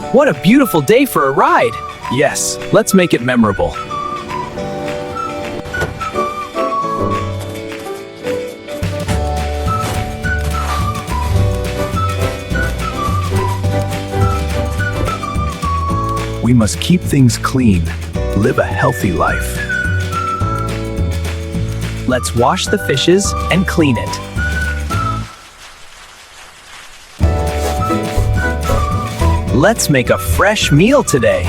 What a beautiful day for a ride! Yes, let's make it memorable. We must keep things clean, live a healthy life. Let's wash the fishes and clean it. Let's make a fresh meal today.